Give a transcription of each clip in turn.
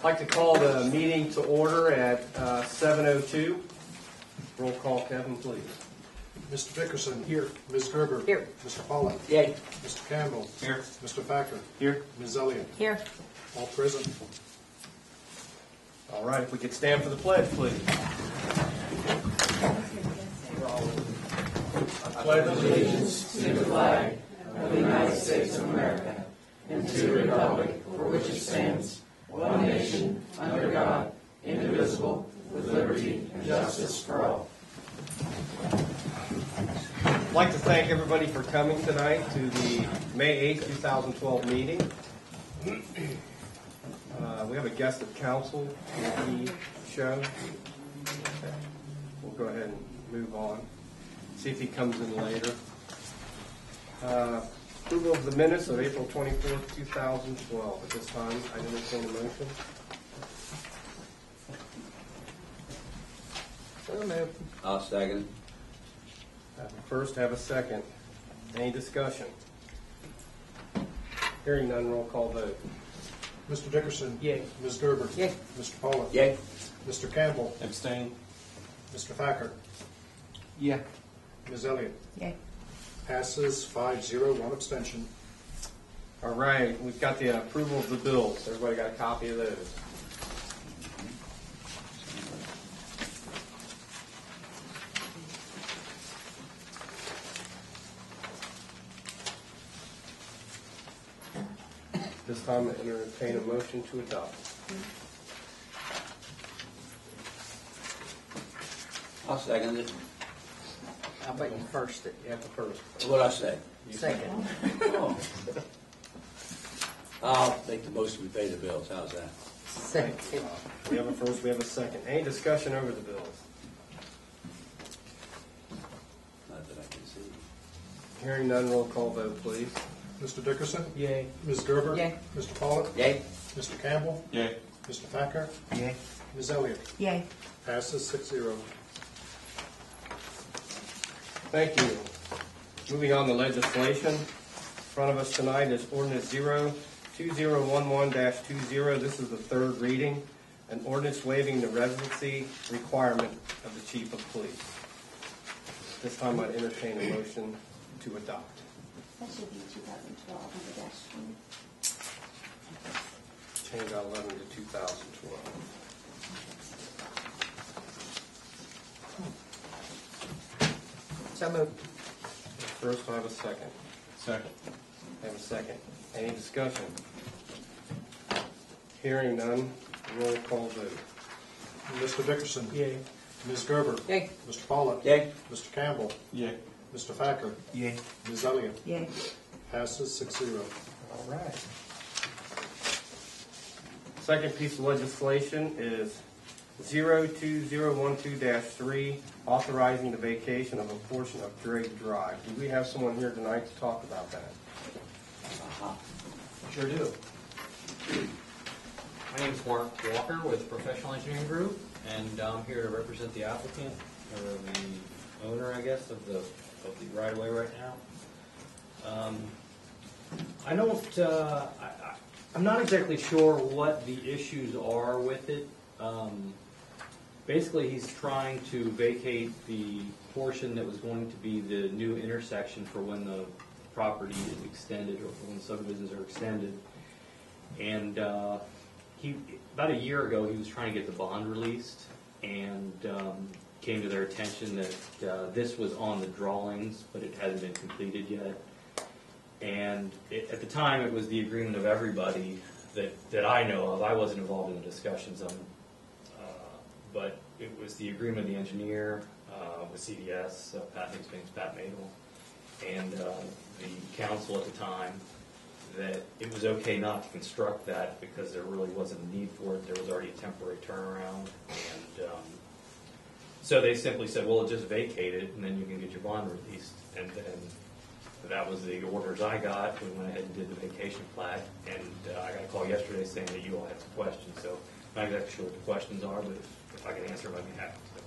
I'd like to call the meeting to order at 7:02. Roll call, Kevin, please. Mr. Dickerson. Here. Ms. Gerber. Here. Mr. Pollock. Yay. Mr. Campbell. Here. Mr. Thacker. Here. Ms. Elliott. Here. All present. All right, if we could stand for the pledge, please. I pledge allegiance to the flag of the United States of America and to the republic for which it stands, one nation, under God, indivisible, with liberty and justice for all. I'd like to thank everybody for coming tonight to the May 8th, 2012 meeting. We have a guest of council show. We'll go ahead and move on. See if he comes in later. Approval of the minutes of April 24th, 2012. At this time, I entertain a motion. So moved. I'll second. Have a first, have a second. Any discussion? Hearing none, roll call vote. Mr. Dickerson. Yay. Ms. Gerber. Yay. Mr. Pollock. Yay. Mr. Campbell. Abstain. Mr. Thacker. Yeah. Ms. Elliott. Yay. Passes 5-0, one abstention. All right, we've got the approval of the bills. Everybody got a copy of those? This time, I entertain a motion to adopt. I'll second it. How about you first it? You have the first. What'd I say? Second. Oh. I'll make the motion we pay the bills. How's that? Second. We have a first, we have a second. Any discussion over the bills? Not that I can see. Hearing none, roll call vote, please. Mr. Dickerson. Yay. Ms. Gerber. Yay. Mr. Pollock. Yay. Mr. Campbell. Yay. Mr. Thacker. Yay. Ms. Elliott. Yay. Passes 6-0. Thank you. Moving on to legislation. In front of us tonight is ordinance 02011-20. This is the third reading. An ordinance waiving the residency requirement of the chief of police. This time I'd entertain a motion to adopt. That should be 2012 under -1. Change out 11 to 2012. So moved. First, I have a second. Second. I have a second. Any discussion? Hearing none, roll call vote. Mr. Dickerson. Yay. Ms. Gerber. Yay. Mr. Pollock. Yay. Mr. Campbell. Yay. Mr. Thacker. Yay. Ms. Elliott. Yay. Passes 6-0. All right. Second piece of legislation is 02012-3, authorizing the vacation of a portion of Drake Drive. Do we have someone here tonight to talk about that? Sure do. My name is Mark Walker with Professional Engineering Group, and I'm here to represent the applicant, or the owner, I guess, of the right-of-way right now. I don't, I'm not exactly sure what the issues are with it. Basically, he's trying to vacate the portion that was going to be the new intersection for when the property is extended, or for when subdivisions are extended. And about a year ago, he was trying to get the bond released, and came to their attention that this was on the drawings, but it hadn't been completed yet. And at the time, it was the agreement of everybody that I know of. I wasn't involved in the discussions, but it was the agreement of the engineer with CDS, Pat Madel, and the council at the time, that it was okay not to construct that because there really wasn't a need for it. There was already a temporary turnaround, and so they simply said, well, just vacate it, and then you can get your bond released. And then that was the orders I got. We went ahead and did the vacation plat, and I got a call yesterday saying that you all had some questions. So I'm not exactly sure what the questions are, but if I can answer them, I'd be happy to.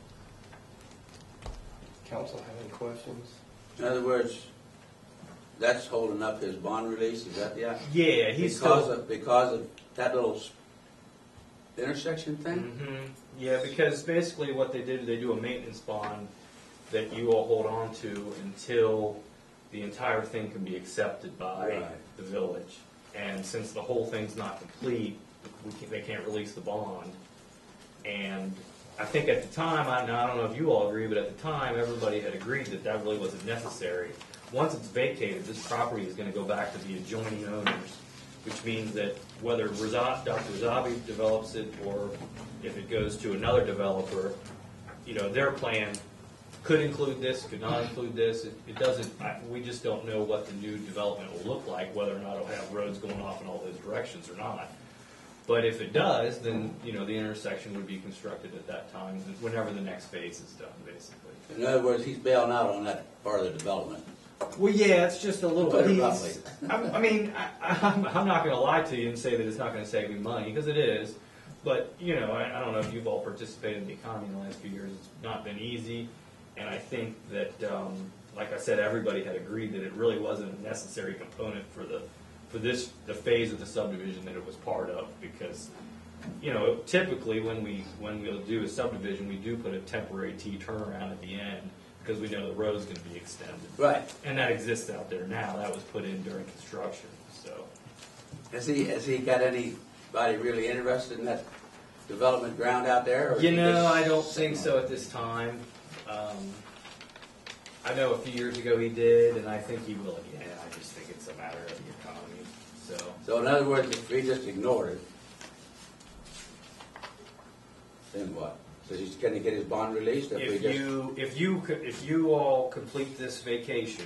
Council have any questions? In other words, that's holding up his bond release. Is that Yeah, he's because of that little intersection thing? Mm-hmm. Yeah, because basically what they did, they do a maintenance bond that you all hold on to until the entire thing can be accepted by Right. the village. And since the whole thing's not complete, they can't release the bond. And I think at the time, I don't know if you all agree, but at the time, everybody had agreed that that really wasn't necessary. Once it's vacated, this property is going to go back to the adjoining owners, which means that whether Dr. Zabi develops it or if it goes to another developer, their plan could include this, could not include this. It doesn't, we just don't know what the new development will look like, whether or not it'll have roads going off in all those directions or not. But if it does, then, the intersection would be constructed at that time, whenever the next phase is done, basically. In other words, he's bailing out on that part of the development. Well, yeah, it's just a little Put it piece. roughly. I'm not going to lie to you and say that it's not going to save you money, because it is. But, I don't know if you've all participated in the economy in the last few years. It's not been easy. And I think that, like I said, everybody had agreed that it really wasn't a necessary component for the phase of the subdivision that it was part of, because typically when we'll do a subdivision, we do put a temporary T turnaround at the end because we know the road's going to be extended. Right. And that exists out there now. That was put in during construction. So Has he got anybody really interested in that development ground out there? Or is he just I don't think sitting so at this time. I know a few years ago he did, and I think he will again. I just think it's a matter of the economy. So in other words, if we just ignored it, then what? So he's going to get his bond released if we just... If you all complete this vacation,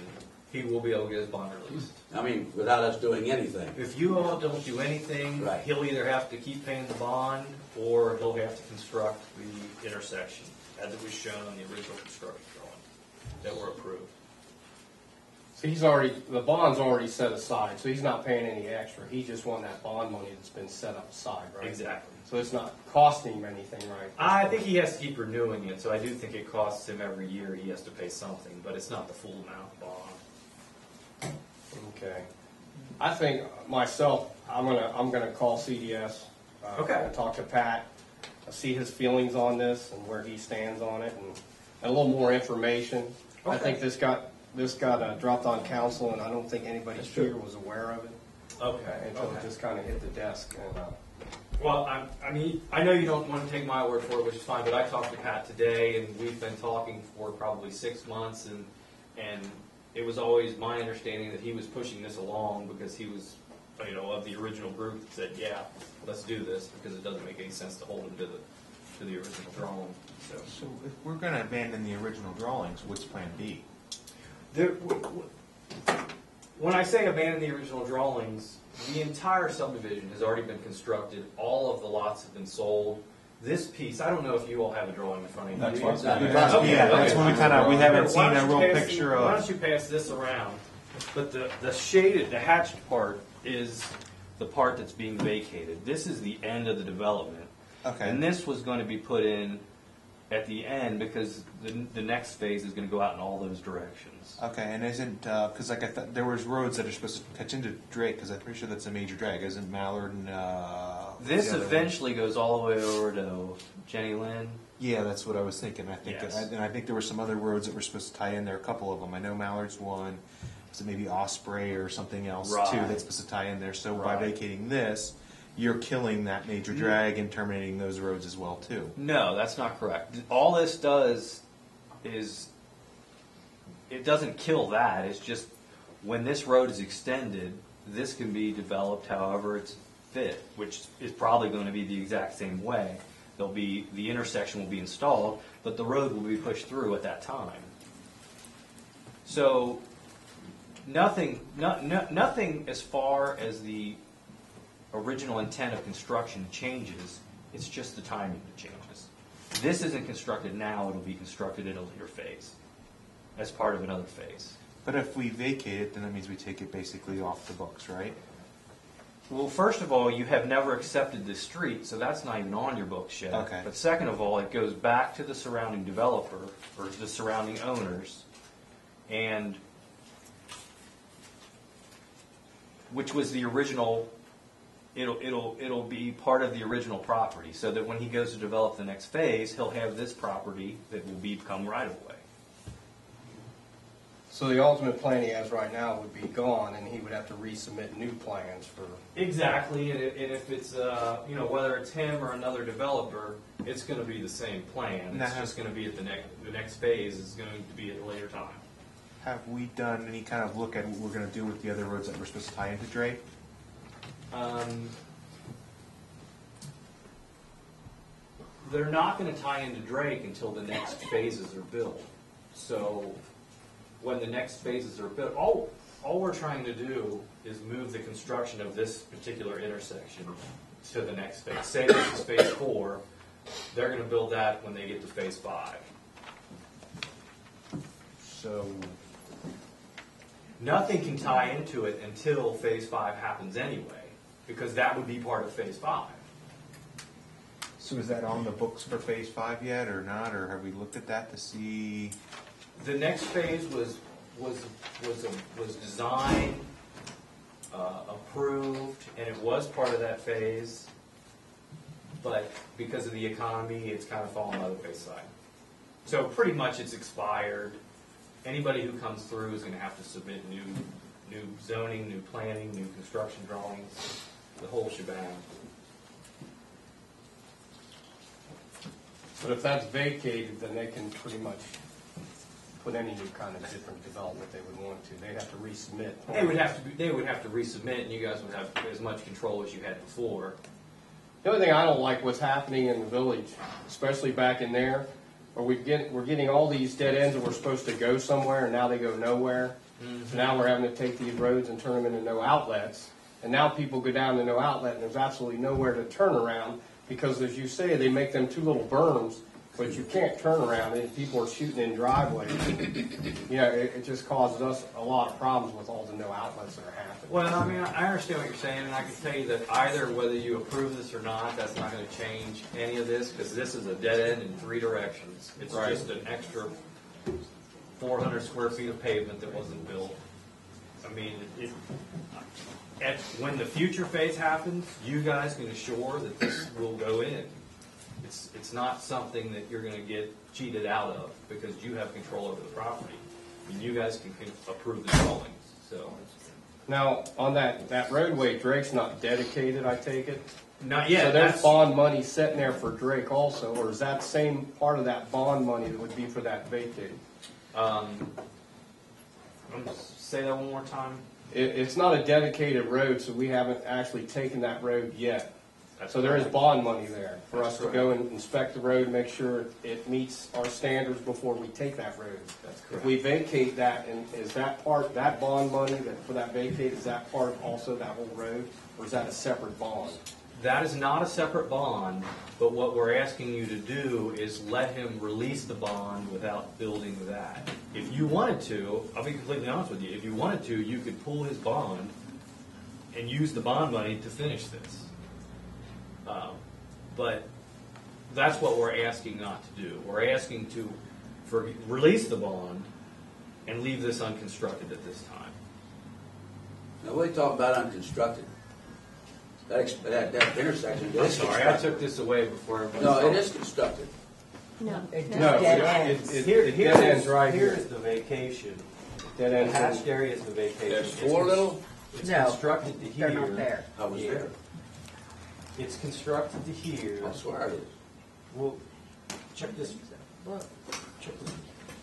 he will be able to get his bond released. I mean, without us doing anything. If you all don't do anything, Right. he'll either have to keep paying the bond, or he'll have to construct the intersection, as it was shown on the original construction drawing that were approved. So the bond's already set aside, so he's not paying any extra. He just won that bond money that's been set up aside, right? Exactly. So it's not costing him anything, right? I think he has to keep renewing it, so I do think it costs him every year. He has to pay something, but it's not the full amount of bond. Okay. I think myself, I'm gonna call CDS. Okay. And talk to Pat, see his feelings on this and where he stands on it, and a little more information. I Okay. think this got dropped on council, and I don't think anybody here was aware of it. Okay. Until it just kind of hit the desk. And, Well, I know you don't want to take my word for it, which is fine, but I talked to Pat today, and we've been talking for probably 6 months, and it was always my understanding that he was pushing this along because he was, of the original group that said, yeah, let's do this, because it doesn't make any sense to hold him to the original drawing. So if we're going to abandon the original drawings, what's Plan B? When I say abandon the original drawings, the entire subdivision has already been constructed. All of the lots have been sold. This piece, I don't know if you all have a drawing in front of you. That's Do you? what- Okay, that's when we haven't Why seen a don't you real pass picture Why of. don't you pass this around? But the shaded, the hatched part is the part that's being vacated. This is the end of the development. Okay. And this was going to be put in at the end because the next phase is going to go out in all those directions. Okay, and isn't because like I thought there was roads that are supposed to catch into Drake because I'm pretty sure that's a major drag, isn't Mallard and This the other one? eventually goes all the way over to Jenny Lynn. Yeah, that's what I was thinking. I think Yes. and I think there were some other roads that were supposed to tie in there. A couple of them. I know Mallard's one. Was it maybe Osprey or something else Right. too that's supposed to tie in there? So by Right. vacating this, you're killing that major drag and terminating those roads as well too. No, that's not correct. All this does is it doesn't kill that. It's just when this road is extended, this can be developed however it's fit, which is probably going to be the exact same way. The intersection will be installed, but the road will be pushed through at that time. So nothing as far as the original intent of construction changes. It's just the timing that changes. This isn't constructed now, it'll be constructed in a later phase, as part of another phase. But if we vacate it, then that means we take it basically off the books, right? Well, first of all, you have never accepted this street, so that's not even on your books yet. Okay. But second of all, it goes back to the surrounding developer, or the surrounding owners, and which was the original it'll be part of the original property, so that when he goes to develop the next phase, he'll have this property that will become right of way. So the ultimate plan he has right now would be gone, and he would have to resubmit new plans for. Exactly, and if it's, whether it's him or another developer, it's gonna be the same plan. It's just gonna be at the next phase is going to be at a later time. Have we done any kind of look at what we're gonna do with the other roads that we're supposed to tie into Drake? They're not gonna tie into Drake until the next phases are built. So, when the next phases are built, all we're trying to do is move the construction of this particular intersection to the next phase. Say this is phase 4, they're gonna build that when they get to phase 5. So, Nothing can tie into it until phase 5 happens anyway, because that would be part of phase 5. so is that on the books for phase 5 yet, or not, or have we looked at that to see? The next phase was designed, approved, and it was part of that phase, but because of the economy, it's kind of fallen by the wayside. So pretty much it's expired. Anybody who comes through is going to have to submit new zoning, new planning, new construction drawings, the whole shebang. But if that's vacated, then they can pretty much put any new kind of different development they would want to. They'd have to resubmit. They would have to resubmit, and you guys would have as much control as you had before. The only thing I don't like what's happening in the village, especially back in there, where we're getting all these dead ends and we're supposed to go somewhere, and now they go nowhere. So now we're having to take these roads and turn them into no outlets. And now people go down to no outlet, and there's absolutely nowhere to turn around, because as you say, they make them two little berms, but you can't turn around, and people are shooting in driveways. It just causes us a lot of problems with all the no outlets that are happening. Well, I mean, I understand what you're saying, and I can tell you that either whether you approve this or not, that's not going to change any of this, because this is a dead end in 3 directions. It's Right. just an extra 400 square feet of pavement that wasn't built. I mean, when the future phase happens, you guys can assure that this will go in. It's not something that you're going to get cheated out of, because you have control over the property. And you guys can approve the drawings, so. Now, on that roadway, Drake's not dedicated, I take it? Not yet. So there's bond money sitting there for Drake also, or is that same part of that bond money that would be for that vacated? Say that one more time. It's not a dedicated road, so we haven't actually taken that road yet. That's So there is correct. bond money there for us to That's go and inspect the road, make sure it meets our standards before we take that road. That's If correct. we vacate that, and is that part, that bond money that for that vacate, is that part of also that whole road, or is that a separate bond? That is not a separate bond, but what we're asking you to do is let him release the bond without building that. If you wanted to, I'll be completely honest with you, if you wanted to, you could pull his bond and use the bond money to finish this. But that's what we're asking not to do. We're asking to release the bond and leave this unconstructed at this time. Now, we talk about unconstructed. That intersection I'm is sorry, I constructed. took this away before everybody. No, saw it is constructed. No. No, Dead it's ends. dead ends right here. Here's the vacation. Dead The ends. hatched area is the vacation. There's 4 little, It's No, constructed to here. they're not there. I was Yeah. there. It's constructed to here. I swear it is. Well, check this. Look, Check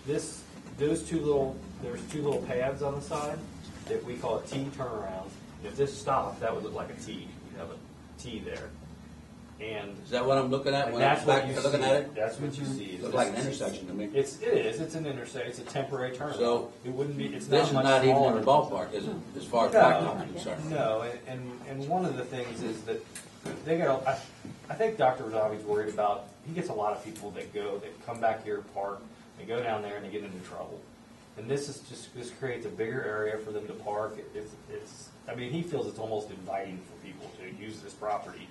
this. There's two little pads on the side that we call a T turnaround. If this stopped, that would look like a T. You'd have a T there. And Is that what I'm looking at when that's I'm what back you looking see. at it? That's what you see. Looks like an intersection to me. It is. It's an intersection. It's a temporary turnaround. So, it wouldn't be. It's This not is much not even smaller. in the ballpark, is it? As far as No. blacktop is concerned. No, and one of the things is that they got. I think Dr. Radavi's worried about. He gets a lot of people that come back here, park, they go down there and they get into trouble. And this creates a bigger area for them to park. It's. I mean, he feels it's almost inviting for people to use this property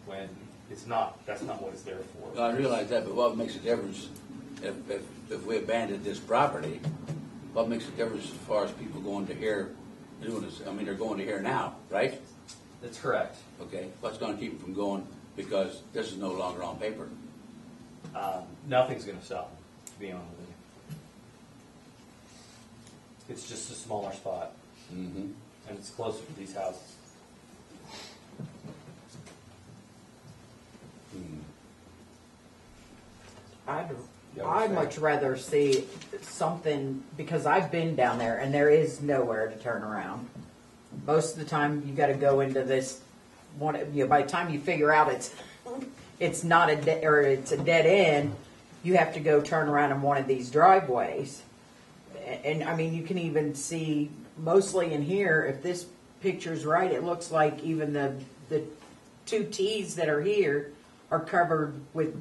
when it's not. That's not what it's there for. I realize that, but what makes a difference if we abandoned this property? What makes a difference as far as people going to here doing this? I mean, they're going to here now, right? That's correct. Okay, what's gonna keep them from going because this is no longer on paper? Nothing's going to stop, to be honest with you. It's just a smaller spot, Mm-hmm. and it's closer to these houses. I'd much rather see something, because I've been down there and there is nowhere to turn around. Most of the time you gotta go into this one, by the time you figure out it's not or it's a dead end, you have to go turn around in one of these driveways. And I mean, you can even see mostly in here, if this picture's right, it looks like even the two T's that are here are covered with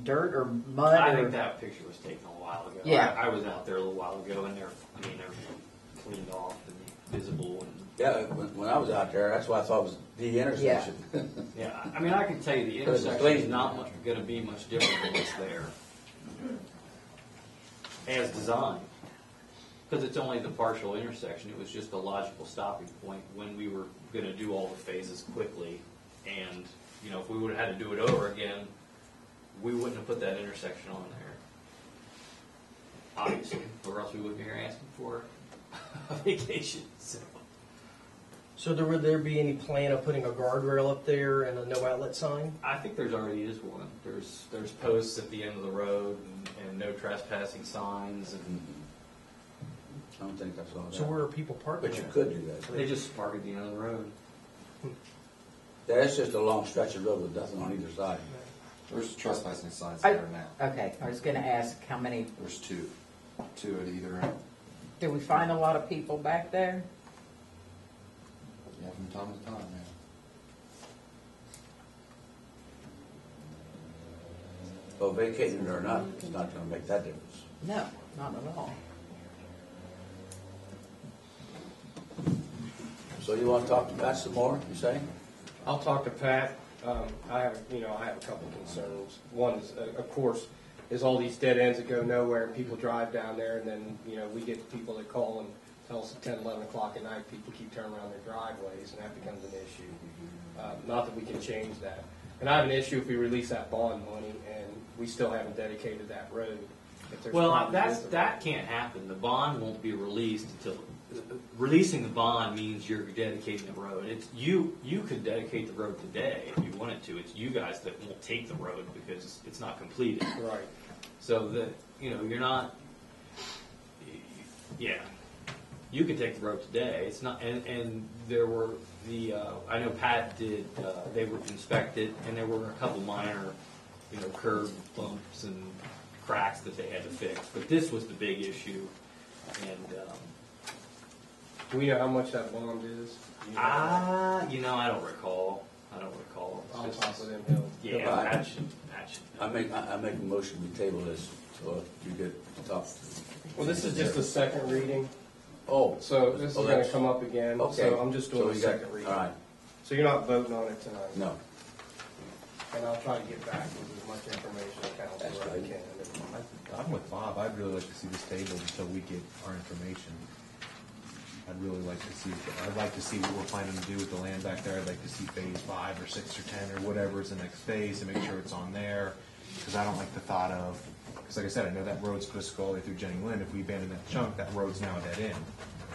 dirt or mud. I or, think that picture was taken a while ago. Yeah. I was out there a little while ago, and they're cleaned off and visible. And Yeah, when I was out there, that's what I thought was the intersection. yeah, I mean, I can tell you the But it's intersection clean. is not going to be much different than what's there as designed, because it's only the partial intersection. It was just a logical stopping point when we were going to do all the phases quickly, and if we would have had to do it over again, we wouldn't have put that intersection on there, obviously, or else we wouldn't be here asking for a vacation. So would there be any plan of putting a guardrail up there and a no outlet sign? I think there's already is one. There's posts at the end of the road and no trespassing signs, and I don't think that's all that. So where are people parking? But you at? could do that. they just park at the end of the road. Yeah, it's just a long stretch of road with nothing on either side. There's trespassing signs I- there now. Okay, I was gonna ask how many, There's two at either end. do we find a lot of people back there? Yeah, from time to time, yeah. Well, vacating it or not, it's not gonna make that difference. No, not at all. So you wanna talk to Pat some more, you say? I'll talk to Pat. I have a couple concerns. One is, of course, is all these dead ends that go nowhere, and people drive down there, and then, we get people that call and tell us at 10, 11 o'clock at night, people keep turning around their driveways, and that becomes an issue. Not that we can change that. And I have an issue if we release that bond money, and we still haven't dedicated that road. If there's Well, problems with it. that can't happen. The bond won't be released until releasing the bond means you're dedicating the road. It's you could dedicate the road today if you wanted to. It's you guys that won't take the road because it's not completed. Right. So that you're not. Yeah, you could take the road today. It's not, and there were I know Pat did. They were inspected, and there were a couple minor, curb bumps and cracks that they had to fix. But this was the big issue, and. Do we know how much that bond is? Do you know? I don't recall. It's On just- top of them hills. Yeah, Goodbye. that should. I make a motion we table this, so you get to talk. Well, this is just a second reading, Oh. so this is Oh, going to that's- come up again. Okay. So I'm just doing So a you got- second reading. All right, So you're not voting on it tonight? no. And I'll try to get back with as much information as council That's as I right. can. I'm with Bob. I'd really like to see this tabled until we get our information. I'd really like to see. I'd like to see what we're planning to do with the land back there. I'd like to see phase 5 or 6 or 10 or whatever is the next phase, and make sure it's on there. Because I don't like the thought of. Because like I said, I know that road's supposed to go all the way through Jenny Lind. If we abandon that chunk, that road's now a dead end.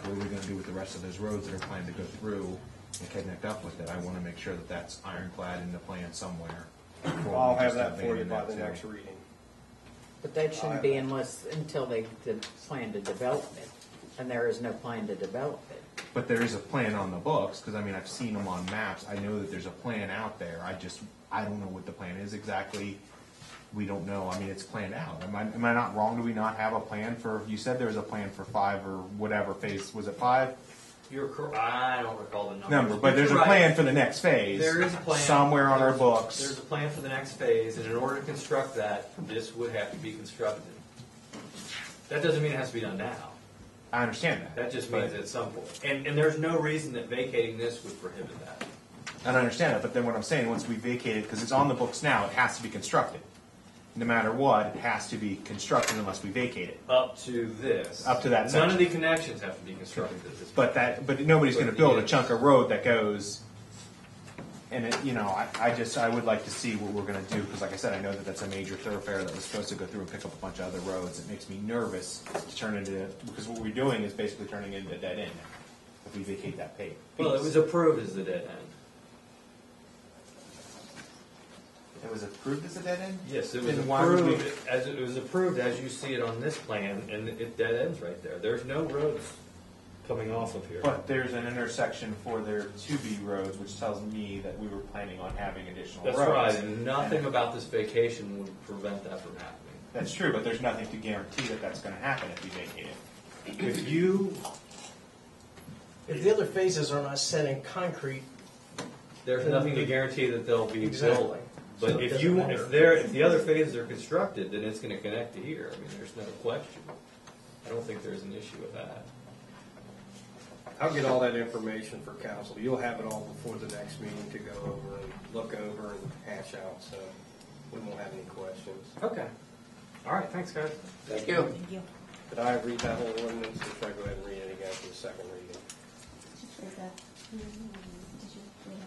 What are we going to do with the rest of those roads that are planned to go through and connect up with it? I want to make sure that that's ironclad in the plan somewhere. before I'll we have just that for you abandon by that the too. next reading. But that shouldn't be until they plan to develop it, and there is no plan to develop it. But there is a plan on the books, because I mean, I've seen them on maps. I know that there's a plan out there. I don't know what the plan is exactly. We don't know. I mean, it's planned out. Am I not wrong? Do we not have a plan for, you said there was a plan for 5 or whatever phase, was it 5? You're correct. I don't recall the Number, but there's a you're right. plan for the next phase. There is a plan somewhere on our There's books. a plan for the next phase, and in order to construct that, this would have to be constructed. That doesn't mean it has to be done now. I understand that. That just means at some point. And there's no reason that vacating this would prohibit that. And I understand that, but then what I'm saying, once we vacate it, because it's on the books now, it has to be constructed. No matter what, it has to be constructed unless we vacate it. Up to this. Up to that None of section. the connections have to be constructed at this point. But nobody's going to build a chunk of road that goes And it, I would like to see what we're gonna do, because like I said, I know that that's a major thoroughfare that was supposed to go through and pick up a bunch of other roads. It makes me nervous to turn into, because what we're doing is basically turning it into a dead end if we vacate that piece. Well, it was approved as the dead end. It was approved as a dead end? Yes, it was Then why would we- approved as you see it on this plan, and it dead ends right there. There's no roads coming off of here. But there's an intersection for there to be roads, which tells me that we were planning on having additional That's roads. right, and nothing about this vacation would prevent that from happening. That's true, but there's nothing to guarantee that that's gonna happen if we vacate it. If you, If the other phases are not set in concrete, there's nothing to guarantee that they'll be Exactly. built. But So it if doesn't matter. if the other phases are constructed, then it's gonna connect to here. I mean, there's no question. I don't think there's an issue with that. I'll get all that information for council. You'll have it all before the next meeting to go over and look over and hash out, so we won't have any questions. Okay. All right, thanks, guys. Thank you. Thank you. Did I read that whole ordinance, or should I go ahead and read it again for the second reading? Did you read it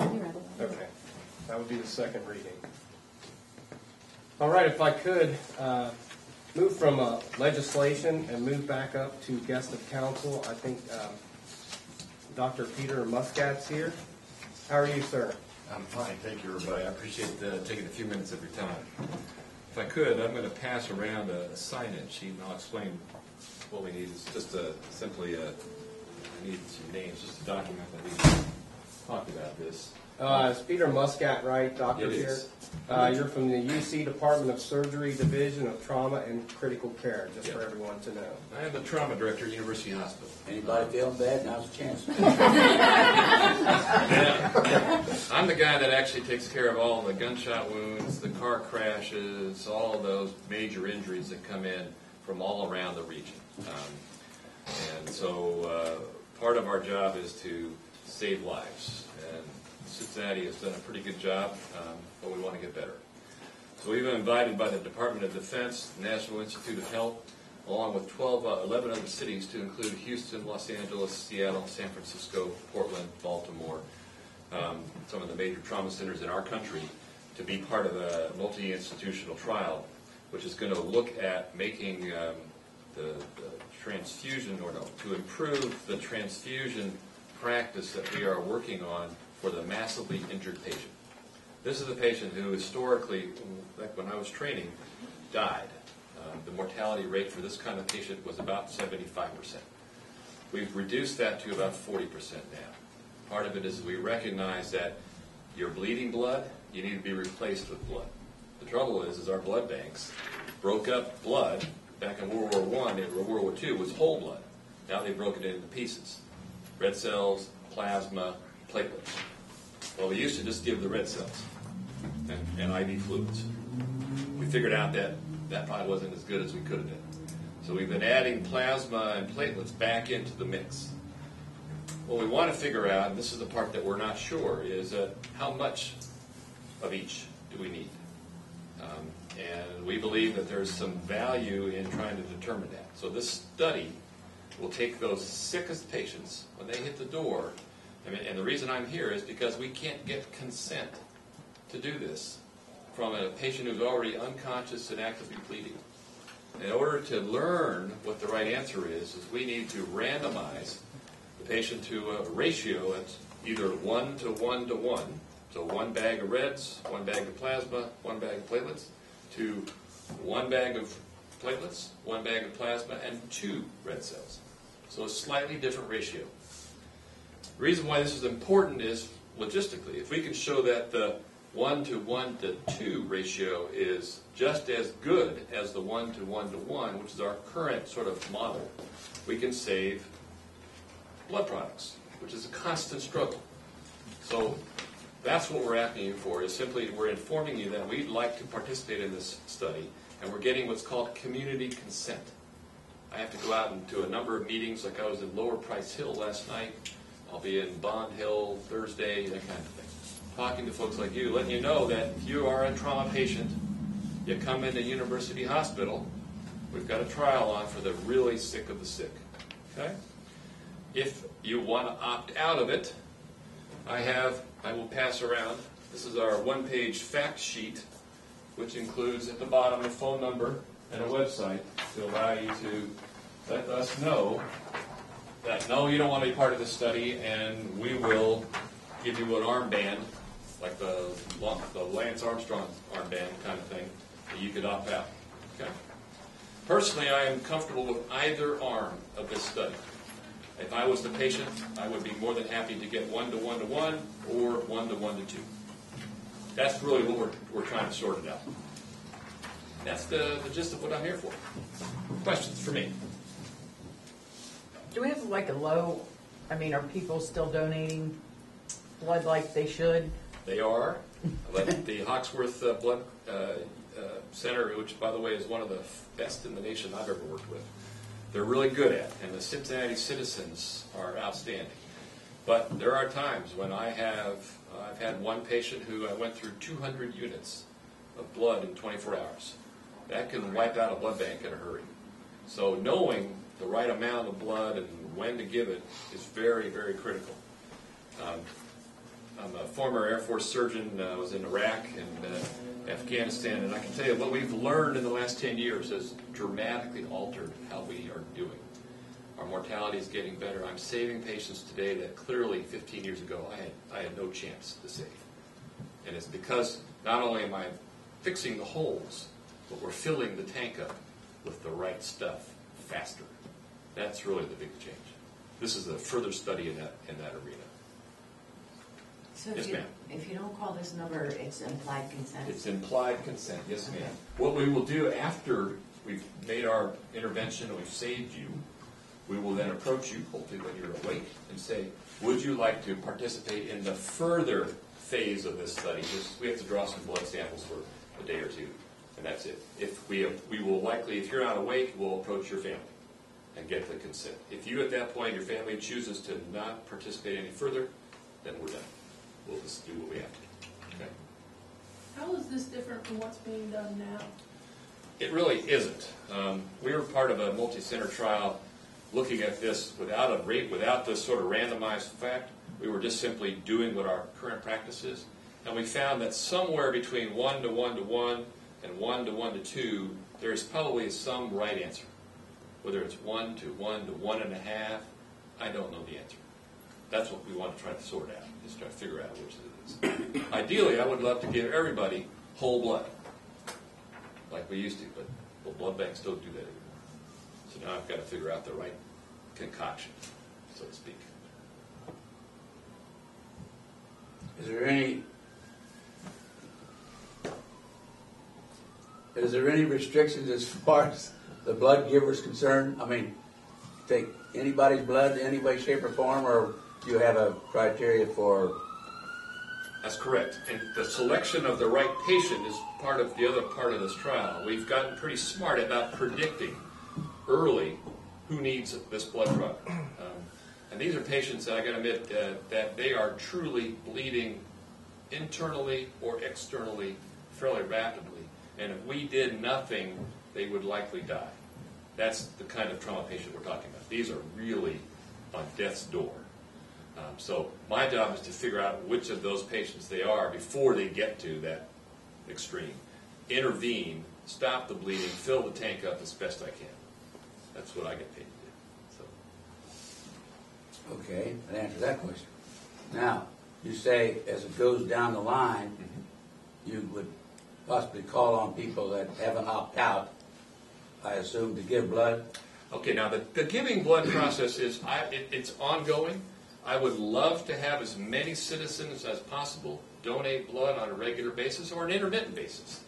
over? You read it over. Okay, that would be the second reading. All right, if I could, move from legislation and move back up to guest of council. I think Dr. Peter Muscat's here. How are you, sir? I'm fine, thank you, everybody. I appreciate taking a few minutes of your time. If I could, I'm going to pass around a sign-in sheet, and I'll explain what we need. It's just simply I need some names, just a document that we can talk about this. Is Peter Muscat right, Dr. It Peter? is. You're from the UC Department of Surgery Division of Trauma and Critical Care, just for Yeah. everyone to know. I am the trauma director at University Hospital. Anybody feeling bad? Now's the chance. I'm the guy that actually takes care of all the gunshot wounds, the car crashes, all of those major injuries that come in from all around the region. And so part of our job is to save lives. And Cincinnati has done a pretty good job, but we want to get better. So we've been invited by the Department of Defense, National Institute of Health, along with 11 other cities to include Houston, Los Angeles, Seattle, San Francisco, Portland, Baltimore, some of the major trauma centers in our country, to be part of a multi-institutional trial, which is going to look at making the transfusion, or no, to improve the transfusion practice that we are working on for the massively injured patient. This is a patient who historically, like when I was training, died. The mortality rate for this kind of patient was about 75%. We've reduced that to about 40% now. Part of it is we recognize that you're bleeding blood, you need to be replaced with blood. The trouble is our blood banks broke up blood back in World War I and World War II was whole blood. Now they've broken it into pieces. Red cells, plasma, platelets. Well, we used to just give the red cells and IV fluids. We figured out that probably wasn't as good as we could have been. So we've been adding plasma and platelets back into the mix. What we want to figure out, and this is the part that we're not sure, is how much of each do we need? And we believe that there's some value in trying to determine that. So this study will take those sickest patients when they hit the door. And the reason I'm here is because we can't get consent to do this from a patient who's already unconscious and actively bleeding. In order to learn what the right answer is we need to randomize the patient to a ratio that's either 1 to 1 to 1, so 1 bag of reds, 1 bag of plasma, 1 bag of platelets, to 1 bag of platelets, 1 bag of plasma, and 2 red cells. So a slightly different ratio. The reason why this is important is logistically. If we can show that the 1 to 1 to 2 ratio is just as good as the 1 to 1 to 1, which is our current sort of model, we can save blood products, which is a constant struggle. So that's what we're asking you for, is simply we're informing you that we'd like to participate in this study, and we're getting what's called community consent. I have to go out into a number of meetings, like I was in Lower Price Hill last night. I'll be in Bond Hill Thursday, that kind of thing. Talking to folks like you, letting you know that if you are a trauma patient, you come into University Hospital, we've got a trial on for the really sick of the sick. Okay? If you want to opt out of it, I have I will pass around. This is our one-page fact sheet, which includes at the bottom a phone number and a website to allow you to let us know that, no, you don't want to be part of this study, and we will give you an armband, like the Lance Armstrong armband kind of thing, that you could opt out. Okay? Personally, I am comfortable with either arm of this study. If I was the patient, I would be more than happy to get 1-to-1-to-1 or 1-to-1-to-2. That's really what we're trying to sort it out. That's the gist of what I'm here for. Questions for me? Do we have like a low, I mean, are people still donating blood like they should? They are. But the Hawksworth Blood Center, which, by the way, is one of the best in the nation I've ever worked with, they're really good at, and the Cincinnati citizens are outstanding. But there are times when I've had one patient who I went through 200 units of blood in 24 hours. That can wipe out a blood bank in a hurry. So knowing the right amount of blood and when to give it is very, very critical. I'm a former Air Force surgeon. I was in Iraq and Afghanistan, and I can tell you what we've learned in the last 10 years has dramatically altered how we are doing. Our mortality is getting better. I'm saving patients today that clearly 15 years ago I had no chance to save. And it's because not only am I fixing the holes, but we're filling the tank up with the right stuff faster. That's really the big change. This is a further study in that arena. So Yes, ma'am. if you don't call this number, it's implied consent? It's implied consent, yes, ma'am. What we will do after we've made our intervention and we've saved you, we will then approach you, hopefully when you're awake, and say, would you like to participate in the further phase of this study? We have to draw some blood samples for a day or two, and that's it. If we will likely, if you're not awake, we'll approach your family and get the consent. If you, at that point, your family chooses to not participate any further, then we're done. We'll just do what we have to do. Okay? How is this different from what's being done now? It really isn't. We were part of a multi-center trial looking at this without a rate, without this sort of randomized fact. We were just simply doing what our current practice is. And we found that somewhere between 1-to-1-to-1 and 1-to-1-to-2, there's probably some right answer. Whether it's 1 to 1 to 1.5, I don't know the answer. That's what we want to try to sort out, is try to figure out which it is. Ideally, I would love to give everybody whole blood, like we used to, but well, blood banks don't do that anymore. So now I've got to figure out the right concoction, so to speak. Is there any restrictions as far as the blood giver is concerned? I mean, take anybody's blood in any way, shape, or form, or do you have a criteria for? That's correct. And the selection of the right patient is part of the other part of this trial. We've gotten pretty smart about predicting early who needs this blood product. And these are patients that I got to admit that they are truly bleeding internally or externally fairly rapidly. And if we did nothing, they would likely die. That's the kind of trauma patient we're talking about. These are really on death's door. So my job is to figure out which of those patients they are before they get to that extreme. Intervene, stop the bleeding, fill the tank up as best I can. That's what I get paid to do. So. Okay, that answers that question. Now, you say as it goes down the line, you would possibly call on people that haven't opted out, I assume, to give blood? Okay, now the giving blood process is, it's ongoing. I would love to have as many citizens as possible donate blood on a regular basis or an intermittent basis.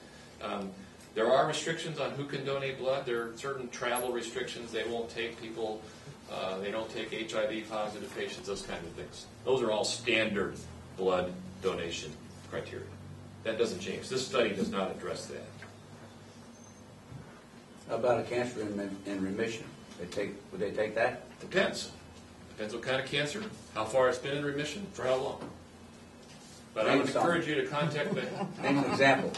There are restrictions on who can donate blood. There are certain travel restrictions. They won't take people, they don't take HIV positive patients, those kinds of things. Those are all standard blood donation criteria. That doesn't change. This study does not address that. How about a cancer in remission? Would they take that? Depends. Depends what kind of cancer, how far it's been in remission, for how long. But I would encourage you to contact Name an example.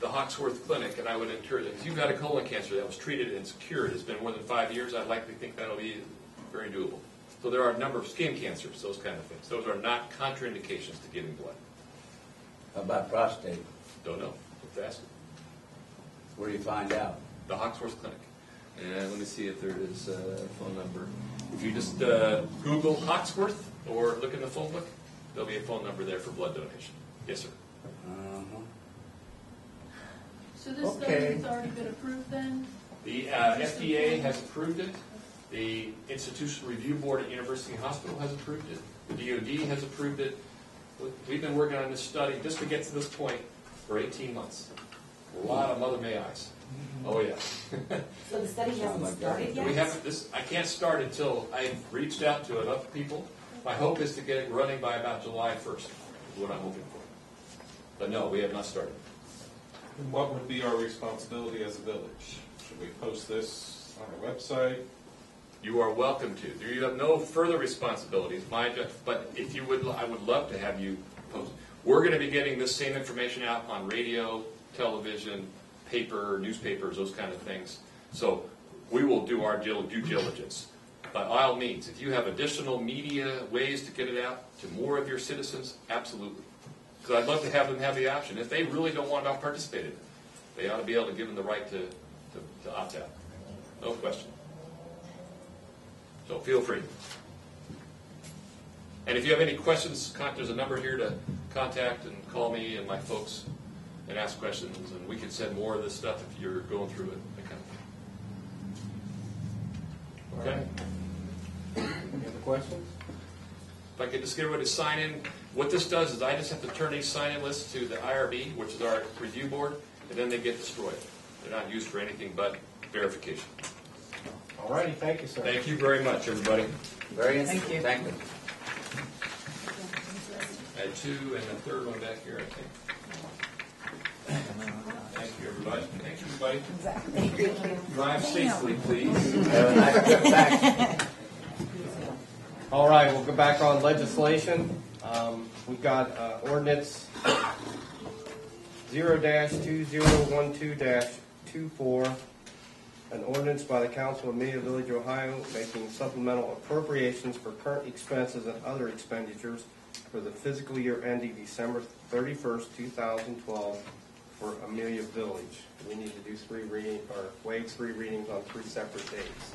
the Hawksworth Clinic, and I would encourage it. If you've got a colon cancer that was treated and cured, it's been more than 5 years, I'd likely think that'll be very doable. So there are a number of skin cancers, those kind of things. Those are not contraindications to giving blood. How about prostate? Don't know. Let's ask. Where do you find out? The Hawksworth Clinic. And let me see if there is a phone number. If you just Google Hawksworth or look in the phone book, there'll be a phone number there for blood donation. Yes, sir. So this study has already been approved then? The FDA has approved it. The Institutional Review Board at University Hospital has approved it. The DoD has approved it. We've been working on this study just to get to this point for 18 months. A lot of Mother May I's. Oh, yeah. So the study hasn't started yet? We haven't. I can't start until I've reached out to enough people. My hope is to get it running by about July 1st, is what I'm hoping for. But no, we have not started. And what would be our responsibility as a village? Should we post this on our website? You are welcome to. You have no further responsibilities, but if you would, I would love to have you post. We're going to be getting this same information out on radio, television, paper, newspapers, those kind of things. So we will do our due diligence. By all means, if you have additional media ways to get it out to more of your citizens, absolutely. Because I'd love to have them have the option. If they really don't want to participate in it, they ought to be able to give them the right to opt out. No question. So feel free. And if you have any questions, there's a number here to contact and call me and my folks and ask questions, and we can send more of this stuff if you're going through it, that kind of thing. Okay? Any other questions? If I could just get everybody to sign in. What this does is I just have to turn these sign-in lists to the IRB, which is our review board, and then they get destroyed. They're not used for anything but verification. All righty, thank you, sir. Thank you very much, everybody. Very interesting. Thank you. Thank you. I had two and a third one back here, I think. Thank you, everybody. Thank you, everybody. Drive safely, please. Have a nice trip back. All right, we'll go back on legislation. We've got ordinance 0-2012-24, an ordinance by the Council of Amelia Village, Ohio, making supplemental appropriations for current expenses and other expenditures for the fiscal year ending December 31st, 2012 for Amelia Village. We need to do waive three readings on three separate dates.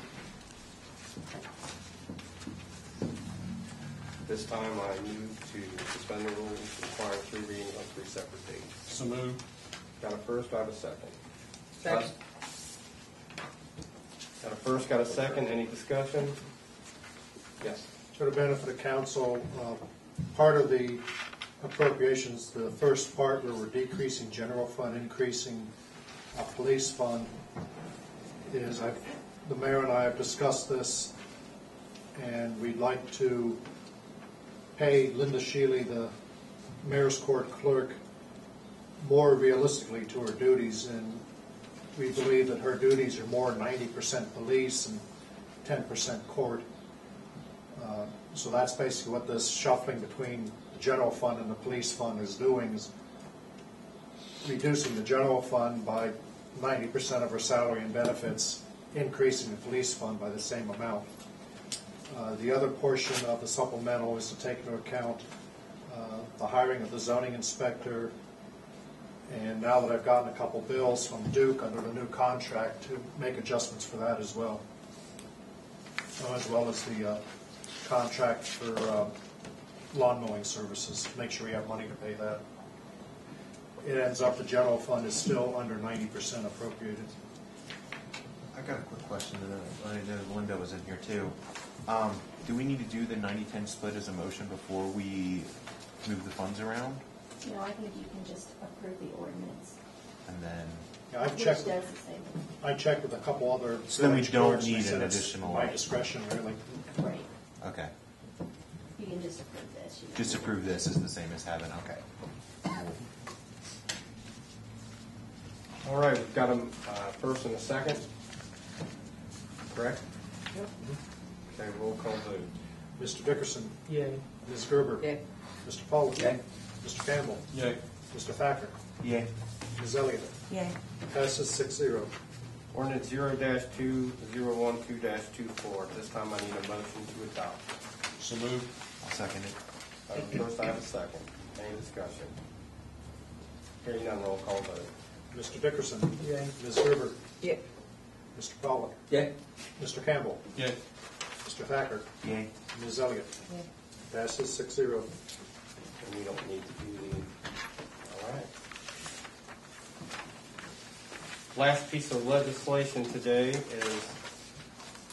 This time I move to suspend the rules requiring three readings on three separate dates. So moved. Got a first, I have a second. Second. Got a first, got a second, any discussion? Yes. For the benefit of council, part of the appropriations, the first part where we're decreasing general fund, increasing police fund, is the mayor and I have discussed this, and we'd like to pay Linda Shealy, the mayor's court clerk, more realistically to her duties, and we believe that her duties are more 90% police and 10% court. So that's basically what this shuffling between the general fund and the police fund is doing, is reducing the general fund by 90% of her salary and benefits, increasing the police fund by the same amount. The other portion of the supplemental is to take into account the hiring of the zoning inspector, and now that I've gotten a couple bills from Duke under the new contract, to make adjustments for that as well. As well as the contract for lawn mowing services, make sure we have money to pay that. It ends up the general fund is still under 90% appropriated. I got a quick question. I know Linda was in here too. Do we need to do the 90-10 split as a motion before we move the funds around? No, I think you can just approve the ordinance, And then, Yeah, I've which checked. does the same. I checked with a couple other. So then we don't boards, and they need said an it's additional- My discretion, really. Right. okay. You can just approve this. You don't- Just approve this is the same as having, okay. All right, we've got a first and a second. Correct? Yep. Okay, roll call vote. Mr. Dickerson. Yay. Ms. Gerber. Yay. Mr. Pollak. Yay. Mr. Campbell. Yay. Mr. Thacker. Yeah. Ms. Elliott. Yay. Passes 6-0. Ordinance 0-2012-24. At this time, I need a motion to adopt. So moved. I'll second it. First, I have a second. Any discussion? Hearing none, roll call vote. Mr. Dickerson. Yay. Ms. Gerber. Yeah. Mr. Pollock. Yay. Mr. Campbell. Yay. Mr. Thacker. Yay. Ms. Elliott. Passes 6-0. And we don't need to do the, all right. Last piece of legislation today is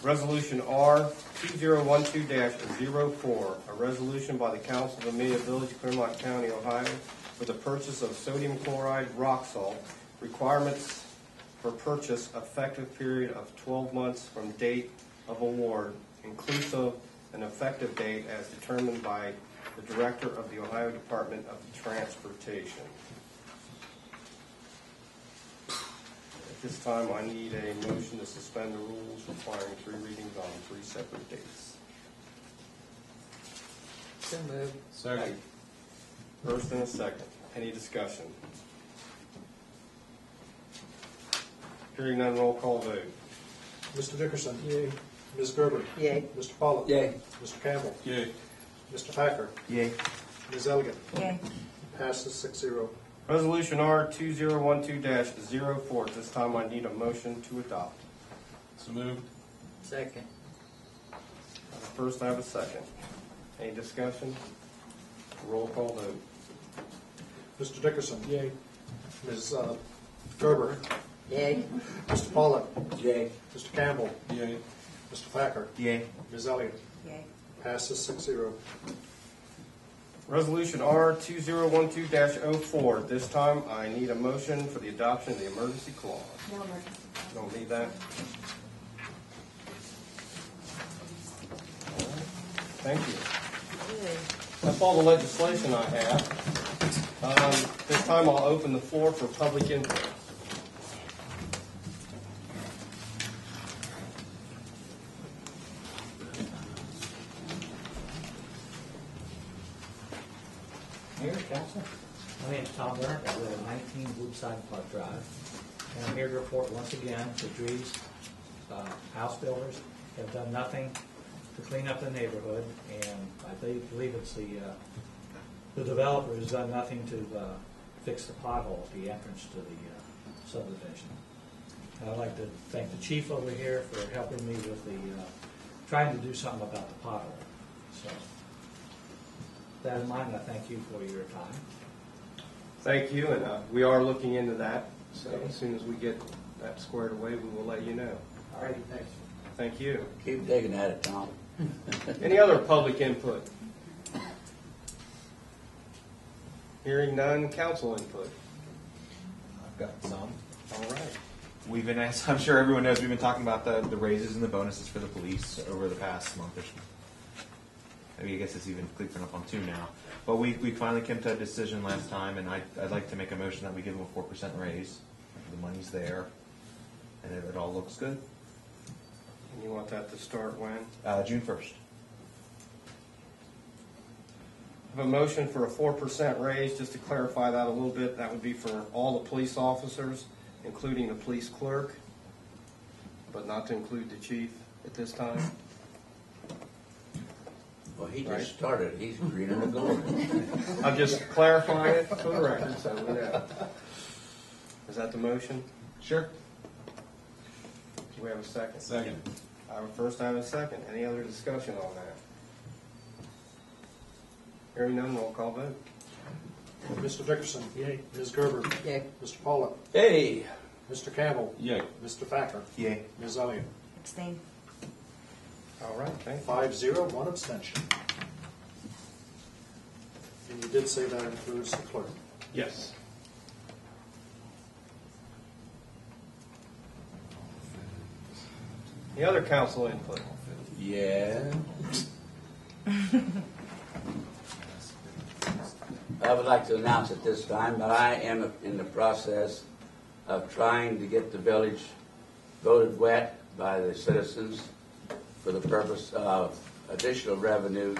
Resolution R 2012-04, a resolution by the Council of Amelia Village, Clermont County, Ohio, for the purchase of sodium chloride rock salt. Requirements for purchase, effective period of 12 months from date of award, inclusive an effective date as determined by the Director of the Ohio Department of Transportation. At this time, I need a motion to suspend the rules requiring 3 readings on 3 separate dates. So moved. Second. First and a second. Any discussion? Hearing none, roll call vote. Mr. Dickerson. Yay. Ms. Gerber. Yay. Mr. Pollock. Yay. Mr. Campbell. Yay. Mr. Thacker. Yay. Ms. Elliott. Yay. Passes 6-0. Resolution R 2012-04. At this time, I need a motion to adopt. So moved. Second. First, I have a second. Any discussion? Roll call vote. Mr. Dickerson. Yay. Ms. Gerber. Yay. Mr. Pollock. Yay. Mr. Campbell. Yay. Mr. Thacker. Yay. Ms. Elliott. Yay. Passes 6-0. Resolution R 2012-04. At this time, I need a motion for the adoption of the emergency clause. No emergency. Don't need that? Thank you. That's all the legislation I have. This time I'll open the floor for public input. Mayor, Council, my name is Tom Bernard. I live at 19 Woodside Park Drive. And I'm here to report once again that Drees house builders have done nothing to clean up the neighborhood, and I believe it's the developer has done nothing to fix the pothole at the entrance to the subdivision. And I'd like to thank the chief over here for helping me with the trying to do something about the pothole. So, with that in mind, I thank you for your time. Thank you, and we are looking into that. So as soon as we get that squared away, we will let you know. All righty, thanks. Thank you. Keep digging at it, Tom. Any other public input? Hearing none, council input. I've got some. All right. We've been asked, I'm sure everyone knows, we've been talking about the raises and the bonuses for the police over the past month or so. Maybe I guess it's even creeping up on 2 now. But we finally came to a decision last time, and I'd like to make a motion that we give them a 4% raise. The money's there, and it all looks good. And you want that to start when? June 1st. I have a motion for a 4% raise. Just to clarify that a little bit, that would be for all the police officers, including the police clerk, but not to include the chief at this time. Well, he Right. just started. He's green and gold. I'm just clarifying it for the record, so we know. Is that the motion? Sure. Do we have a second? Second. I have a first, I have a second. Any other discussion on that? Hearing none, roll call vote. Mr. Dickerson. Yay. Ms. Gerber. Yay. Mr. Pollock. Hey! Mr. Campbell. Yay. Mr. Thacker. Yay. Ms. Elliott. Abstain. All right, thank you. 5-0, 1 abstention. And you did say that includes the clerk. Yes. Any other council input? Yeah. I would like to announce at this time that I am in the process of trying to get the village voted wet by the citizens for the purpose of additional revenue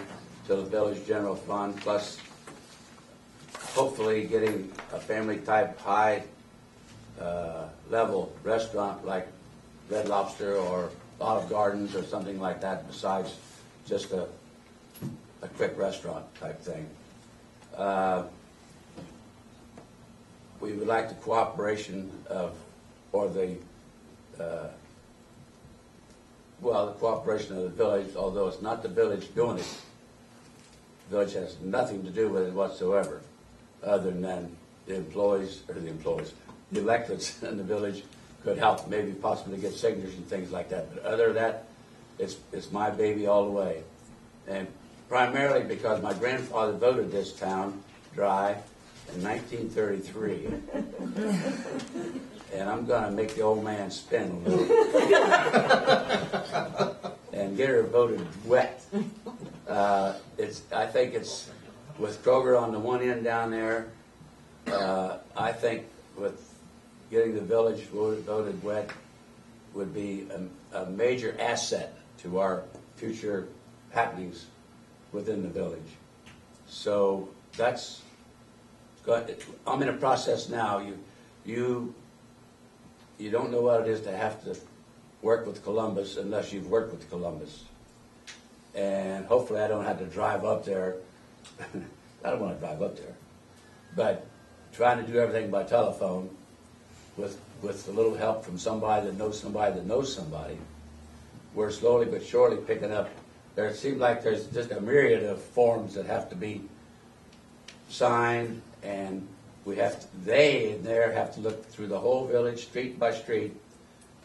to the village general fund, plus hopefully getting a family type high level restaurant like Red Lobster or Olive Gardens or something like that besides just a quick restaurant type thing. We would like the cooperation of, or the cooperation of the village, although it's not the village doing it. The village has nothing to do with it whatsoever, other than the electeds in the village could help, maybe possibly get signatures and things like that. But other than that, it's my baby all the way. And primarily because my grandfather voted this town dry in 1933. And I'm going to make the old man spin a little and get her voted wet. I think it's with Kroger on the one end down there. I think with getting the village voted wet would be a major asset to our future happenings within the village. So that's good. I'm in a process now. You don't know what it is to have to work with Columbus unless you've worked with Columbus. And hopefully I don't have to drive up there. I don't want to drive up there. But trying to do everything by telephone with a little help from somebody that knows somebody that knows somebody, we're slowly but surely picking up. It seems like there's just a myriad of forms that have to be signed, and they in there have to look through the whole village, street by street,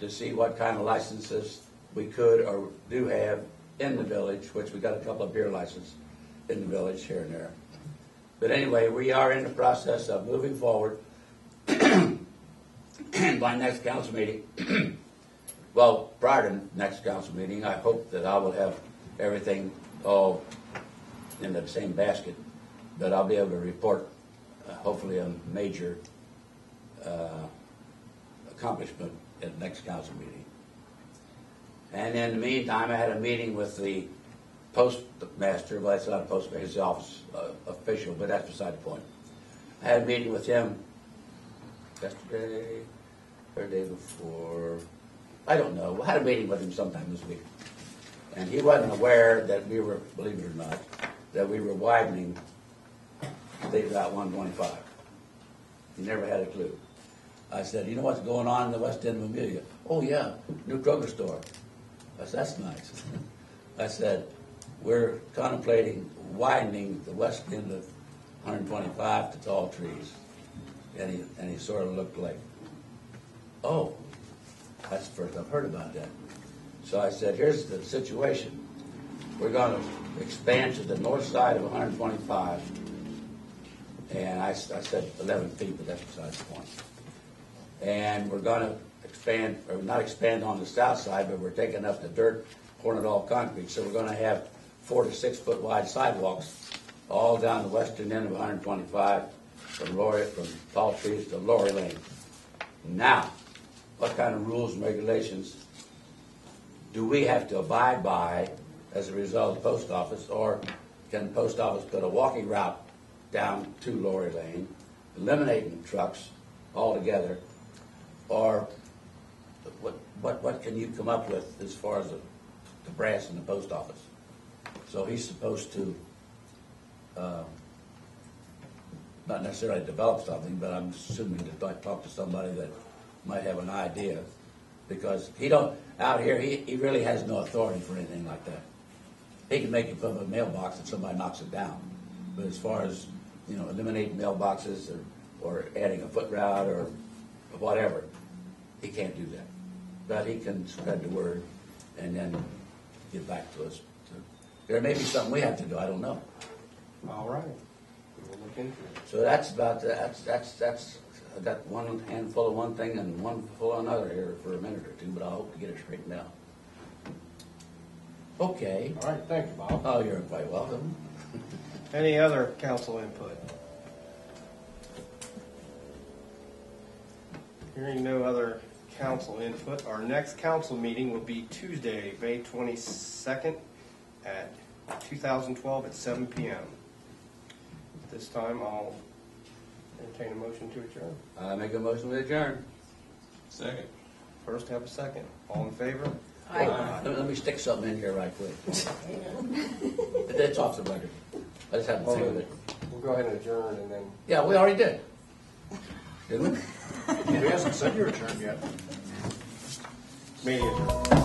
to see what kind of licenses we could or do have in the village, which we got a couple of beer licenses in the village here and there. But anyway, we are in the process of moving forward. By next council meeting, well, prior to next council meeting, I hope that I will have everything all in the same basket, that I'll be able to report hopefully a major accomplishment at next council meeting. And in the meantime, I had a meeting with the postmaster. Well, that's not a postmaster, he's the office official, but that's beside the point. I had a meeting with him yesterday, or the day before, I don't know. I had a meeting with him sometime this week. And he wasn't aware that we were, believe it or not, that we were widening State Route 125. He never had a clue. I said, you know what's going on in the west end of Amelia? Oh yeah, new Kroger store. I said, that's nice. I said, we're contemplating widening the west end of 125 to tall trees. And he sort of looked like, oh, that's the first I've heard about that. So I said, here's the situation. We're going to expand to the north side of 125. And I said 11 feet, but that's beside the point. And we're going to expand, or not expand on the south side, but we're taking up the dirt, pouring it all concrete. So we're going to have 4 to 6 foot wide sidewalks all down the western end of 125 from tall trees to Lorry Lane. Now, what kind of rules and regulations do we have to abide by as a result of the post office, or can the post office put a walking route down to Lorry Lane, eliminating trucks altogether, or what can you come up with as far as the brass in the post office? So he's supposed to not necessarily develop something, but I'm assuming to talk to somebody that might have an idea, because out here he really has no authority for anything like that. He can make it from a mailbox if somebody knocks it down, but as far as eliminating mailboxes or adding a foot route or whatever, he can't do that. But he can spread the word and then get back to us. There may be something we have to do. I don't know. All right. We'll look into it. So that's about that's. I got one handful of one thing and one full of another here for a minute or two, but I hope to get it straightened out. Okay. All right. Thank you, Bob. Oh, you're quite welcome. Any other council input? Hearing no other council input, our next council meeting will be Tuesday, May 22nd at 2012 at 7 p.m. At this time, I'll entertain a motion to adjourn. I make a motion to adjourn. Second. First, have a second. All in favor? Let me stick something in here right quick. It's off the record. I just haven't think of it. We'll go ahead and adjourn and then. Yeah, we already did. Didn't we? He hasn't said your turn yet. Meeting adjourned.